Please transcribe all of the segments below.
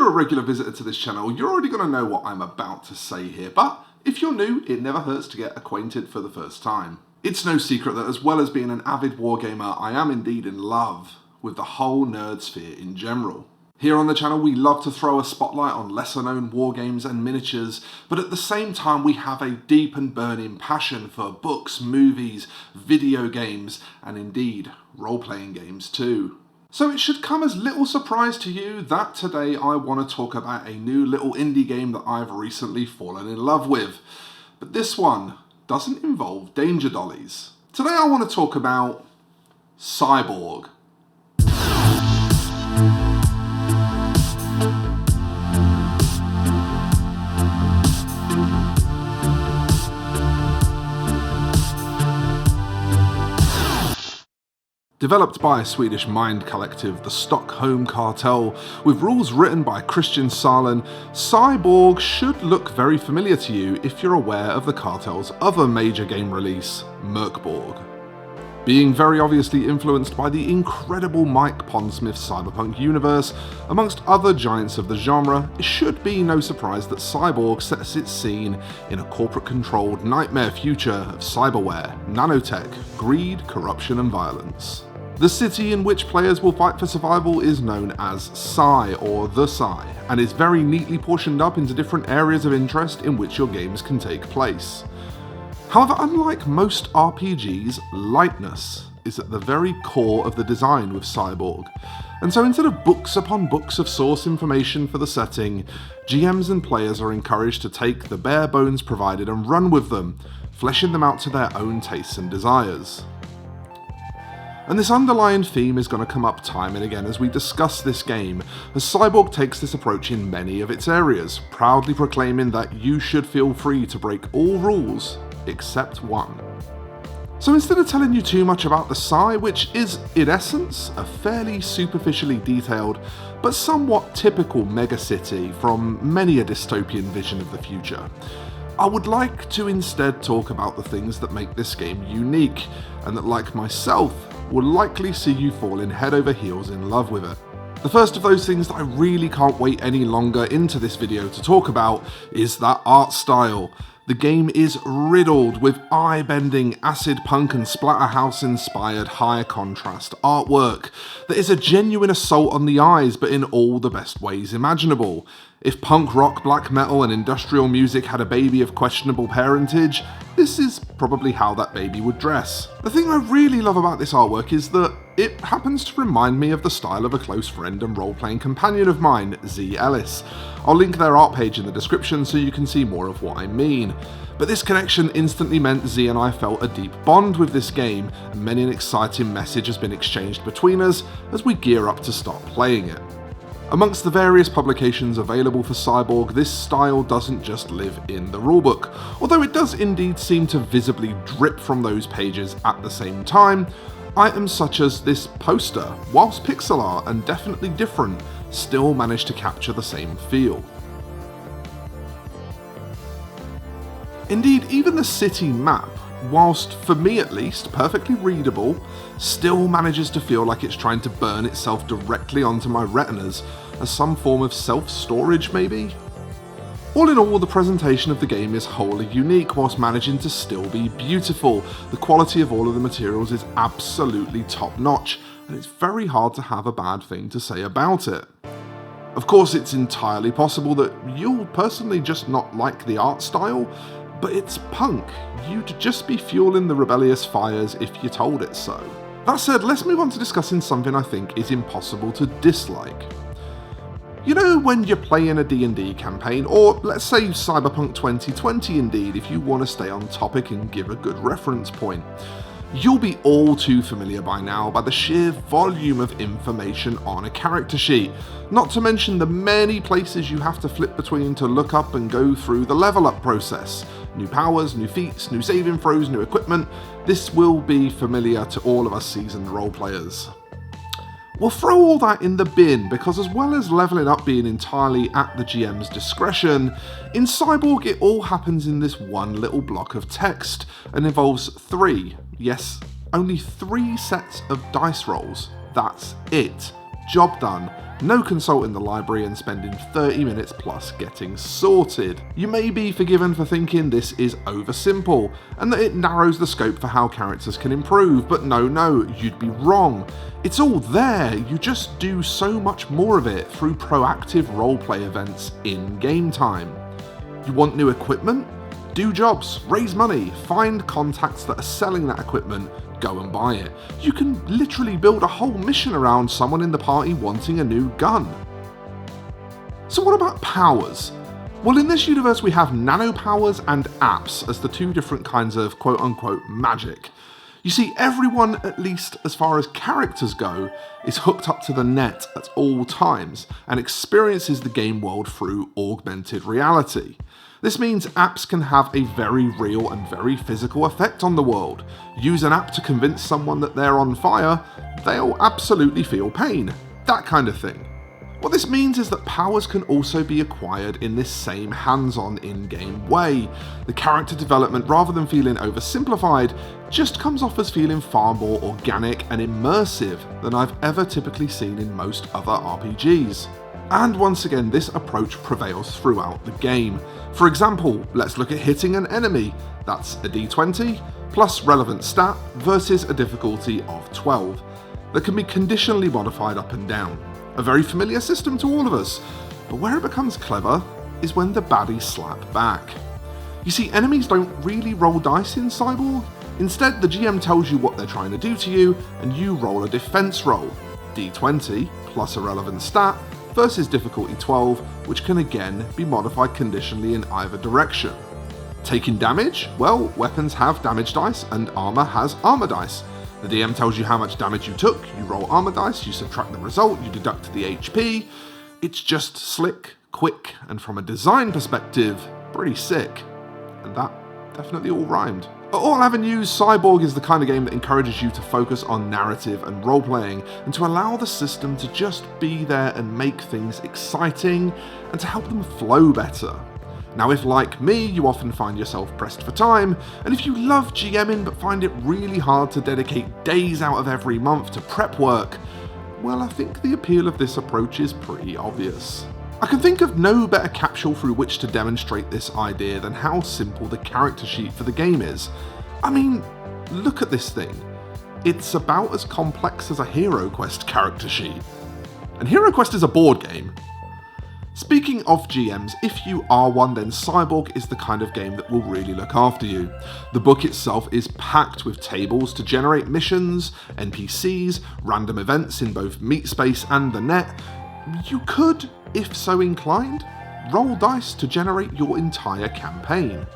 you're a regular visitor to this channel, you're already going to know what I'm about to say here, but if you're new, it never hurts to get acquainted for the first time. It's no secret that as well as being an avid wargamer, I am indeed in love with the whole nerd sphere in general. Here on the channel, we love to throw a spotlight on lesser known wargames and miniatures, but at the same time we have a deep and burning passion for books, movies, video games, and indeed, role-playing games too. So it should come as little surprise to you that today I want to talk about a new little indie game that I've recently fallen in love with. But this one doesn't involve danger dollies. Today I want to talk about Cyborg. Developed by Swedish mind collective the Stockholm Cartel, with rules written by Christian Salen, Cyborg should look very familiar to you if you're aware of the cartel's other major game release, Merkborg. Being very obviously influenced by the incredible Mike Pondsmith's Cyberpunk universe, amongst other giants of the genre, it should be no surprise that Cyborg sets its scene in a corporate-controlled nightmare future of cyberware, nanotech, greed, corruption and violence. The city in which players will fight for survival is known as Cy, or the Cy, and is very neatly portioned up into different areas of interest in which your games can take place. However, unlike most RPGs, lightness is at the very core of the design with Cyborg, and so instead of books upon books of source information for the setting, GMs and players are encouraged to take the bare bones provided and run with them, fleshing them out to their own tastes and desires. And this underlying theme is going to come up time and again as we discuss this game, as Cyborg takes this approach in many of its areas, proudly proclaiming that you should feel free to break all rules except one. So instead of telling you too much about the Cy, which is in essence a fairly superficially detailed but somewhat typical megacity from many a dystopian vision of the future, I would like to instead talk about the things that make this game unique, and that, like myself, will likely see you falling head over heels in love with it. The first of those things that I really can't wait any longer into this video to talk about is that art style. The game is riddled with eye-bending acid punk and Splatterhouse inspired high contrast artwork that is a genuine assault on the eyes, but in all the best ways imaginable. If punk rock, black metal and industrial music had a baby of questionable parentage, this is probably how that baby would dress. The thing I really love about this artwork is that it happens to remind me of the style of a close friend and role-playing companion of mine, Z Ellis. I'll link their art page in the description so you can see more of what I mean. But this connection instantly meant Z and I felt a deep bond with this game, and many an exciting message has been exchanged between us as we gear up to start playing it. Amongst the various publications available for Cyborg, this style doesn't just live in the rulebook, although it does indeed seem to visibly drip from those pages at the same time. Items such as this poster, whilst pixel art and definitely different, still manage to capture the same feel. Indeed, even the city map, whilst for me at least perfectly readable, still manages to feel like it's trying to burn itself directly onto my retinas as some form of self-storage maybe? All in all, the presentation of the game is wholly unique whilst managing to still be beautiful. The quality of all of the materials is absolutely top notch, and it's very hard to have a bad thing to say about it. Of course, it's entirely possible that you'll personally just not like the art style, but it's punk. You'd just be fueling the rebellious fires if you told it so. That said, let's move on to discussing something I think is impossible to dislike. You know when you're playing a D&D campaign, or let's say Cyberpunk 2020 indeed, if you want to stay on topic and give a good reference point. You'll be all too familiar by now by the sheer volume of information on a character sheet, not to mention the many places you have to flip between to look up and go through the level up process. New powers, new feats, new saving throws, new equipment. This will be familiar to all of us seasoned role players. We'll throw all that in the bin because as well as leveling up being entirely at the GM's discretion, in Cyborg it all happens in this one little block of text and involves three, yes, only 3 sets of dice rolls. That's it. Job done. no consulting the library and spending 30 minutes plus getting sorted. You may be forgiven for thinking this is oversimple, and that it narrows the scope for how characters can improve, but no, you'd be wrong. It's all there, you just do so much more of it through proactive roleplay events in game time. You want new equipment? Do jobs, raise money, find contacts that are selling that equipment, go and buy it. You can literally build a whole mission around someone in the party wanting a new gun. So what about powers? Well, in this universe we have nanopowers and apps as the two different kinds of quote-unquote magic. You see, everyone, at least as far as characters go, is hooked up to the net at all times and experiences the game world through augmented reality. This means apps can have a very real and very physical effect on the world. Use an app to convince someone that they're on fire, they'll absolutely feel pain. That kind of thing. What this means is that powers can also be acquired in this same hands-on in-game way. The character development, rather than feeling oversimplified, just comes off as feeling far more organic and immersive than I've ever typically seen in most other RPGs. And once again, this approach prevails throughout the game. For example, let's look at hitting an enemy. That's a d20 plus relevant stat versus a difficulty of 12 that can be conditionally modified up and down. A very familiar system to all of us, but where it becomes clever is when the baddies slap back. You see, enemies don't really roll dice in Cyborg. Instead, the GM tells you what they're trying to do to you, and you roll a defense roll, d20 plus a relevant stat versus difficulty 12, which can again be modified conditionally in either direction. Taking damage? Well, weapons have damage dice and armor has armor dice. The DM tells you how much damage you took, you roll armor dice, you subtract the result, you deduct the HP. It's just slick, quick, and from a design perspective, pretty sick. And that definitely all rhymed. At all avenues, Cyborg is the kind of game that encourages you to focus on narrative and role-playing, and to allow the system to just be there and make things exciting, and to help them flow better. Now, if like me, you often find yourself pressed for time, and if you love GMing but find it really hard to dedicate days out of every month to prep work, well, I think the appeal of this approach is pretty obvious. I can think of no better capsule through which to demonstrate this idea than how simple the character sheet for the game is. I mean, look at this thing. It's about as complex as a HeroQuest character sheet. And HeroQuest is a board game. Speaking of GMs, if you are one, then Cyborg is the kind of game that will really look after you. The book itself is packed with tables to generate missions, NPCs, random events in both meat space and the net. You could, if so inclined, roll dice to generate your entire campaign.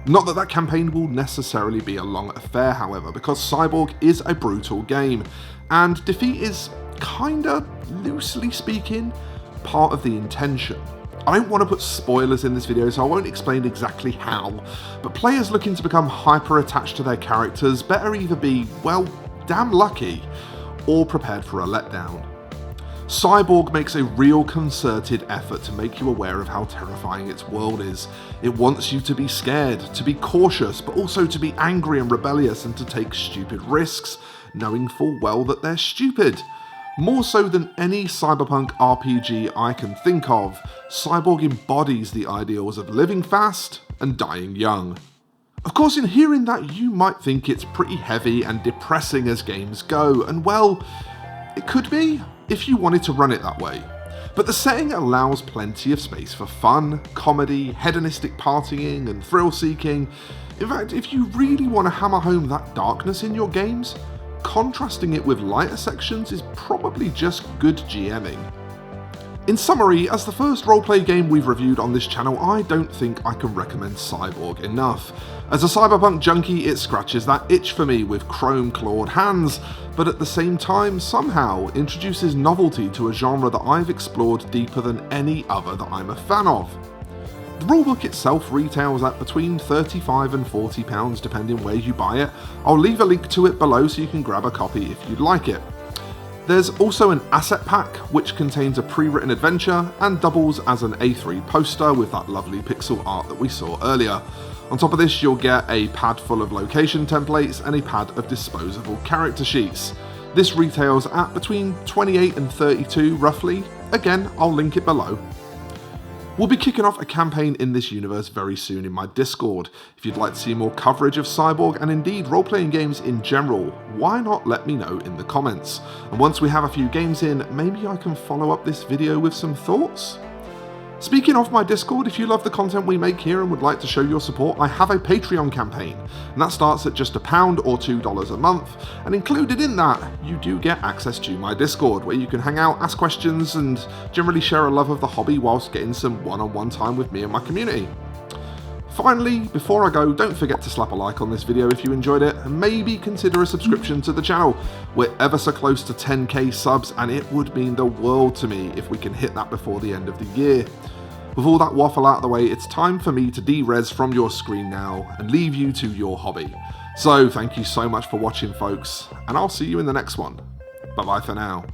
Not that campaign will necessarily be a long affair, however, because Cyborg is a brutal game, and defeat is kinda, loosely speaking, part of the intention. I don't want to put spoilers in this video, so I won't explain exactly how, but players looking to become hyper attached to their characters better either be, well, damn lucky, or prepared for a letdown. Cyborg makes a real concerted effort to make you aware of how terrifying its world is. It wants you to be scared, to be cautious, but also to be angry and rebellious and to take stupid risks, knowing full well that they're stupid. More so than any Cyberpunk RPG I can think of, Cyborg embodies the ideals of living fast and dying young. Of course, in hearing that, you might think it's pretty heavy and depressing as games go, and well, it could be if you wanted to run it that way. But the setting allows plenty of space for fun, comedy, hedonistic partying, and thrill-seeking. In fact, if you really want to hammer home that darkness in your games, contrasting it with lighter sections is probably just good GMing. In summary, as the first roleplay game we've reviewed on this channel, I don't think I can recommend Cyborg enough. As a Cyberpunk junkie, it scratches that itch for me with chrome-clawed hands, but at the same time, somehow introduces novelty to a genre that I've explored deeper than any other that I'm a fan of. The rulebook itself retails at between £35 and £40 depending where you buy it. I'll leave a link to it below so you can grab a copy if you'd like it. There's also an asset pack which contains a pre-written adventure and doubles as an A3 poster with that lovely pixel art that we saw earlier. On top of this, you'll get a pad full of location templates and a pad of disposable character sheets. This retails at between 28 and 32 roughly. Again, I'll link it below. We'll be kicking off a campaign in this universe very soon in my Discord. If you'd like to see more coverage of Cyborg and indeed role-playing games in general, why not let me know in the comments? And once we have a few games in, maybe I can follow up this video with some thoughts? Speaking of my Discord, if you love the content we make here and would like to show your support, I have a Patreon campaign, and that starts at just £1 or $2 a month, and included in that, you do get access to my Discord, where you can hang out, ask questions, and generally share a love of the hobby whilst getting some one-on-one time with me and my community. Finally, before I go, don't forget to slap a like on this video if you enjoyed it, and maybe consider a subscription to the channel. We're ever so close to 10k subs, and it would mean the world to me if we can hit that before the end of the year. With all that waffle out of the way, it's time for me to de-res from your screen now and leave you to your hobby. So thank you so much for watching, folks, and I'll see you in the next one. Bye bye for now.